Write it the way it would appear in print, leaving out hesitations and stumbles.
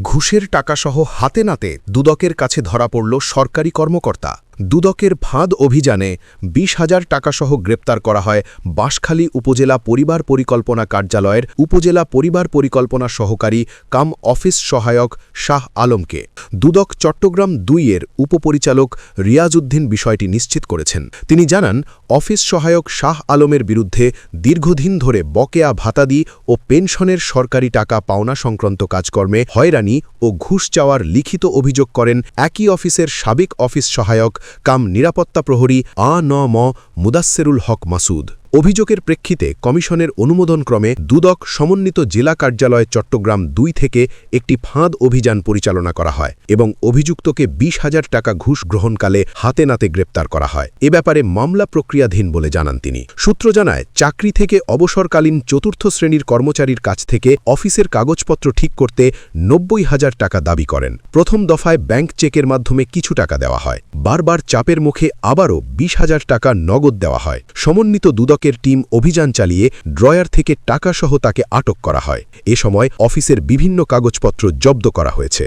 ঘুষের টাকাসহ হাতে নাতে দুদকের কাছে ধরা পড়ল সরকারি কর্মকর্তা। দুদকের ফাঁদ অভিযানে ২০,০০০ টাকাসহ গ্রেপ্তার করা হয় বাঁশখালী উপজেলা পরিবার পরিকল্পনা কার্যালয়ের উপজেলা পরিবার পরিকল্পনা সহকারী কাম অফিস সহায়ক শাহ আলমকে। দুদক চট্টগ্রাম ২-এর উপপরিচালক রিয়াজউদ্দিন বিষয়টি নিশ্চিত করেছেন। তিনি জানান, অফিস সহায়ক শাহ আলমের বিরুদ্ধে দীর্ঘদিন ধরে বকেয়া ভাতাদি ও পেনশনের সরকারি টাকা পাওনা সংক্রান্ত কাজকর্মে হয়রানি ও ঘুষ চাওয়ার লিখিত অভিযোগ করেন একই অফিসের সাবেক অফিস সহায়ক কাম নিরাপত্তা প্রহরী আ.ন.ম. মুদাস্সেরুল হক মাসুদ। অভিযোগের প্রেক্ষিতে কমিশনের অনুমোদনক্রমে দুদক সমন্বিত জেলা কার্যালয় চট্টগ্রাম ২ থেকে একটি ফাঁদ অভিযান পরিচালনা করা হয় এবং অভিযুক্তকে ২০,০০০ টাকা ঘুষ গ্রহণকালে হাতে নাতে গ্রেপ্তার করা হয়। এ ব্যাপারে মামলা প্রক্রিয়াধীন বলে জানান তিনি। সূত্র জানায়, চাকরি থেকে অবসরকালীন চতুর্থ শ্রেণীর কর্মচারীর কাছ থেকে অফিসের কাগজপত্র ঠিক করতে ৯০,০০০ টাকা দাবি করেন। প্রথম দফায় ব্যাংক চেকের মাধ্যমে কিছু টাকা দেওয়া হয়। বারবার চাপের মুখে আবারও ২০,০০০ টাকা নগদ দেওয়া হয়। সমন্বিত দুদকের টিম অভিযান চালিয়ে ড্রয়ার থেকে টাকাসহ তাকে আটক করা হয়। এ সময় অফিসের বিভিন্ন কাগজপত্র জব্দ করা হয়েছে।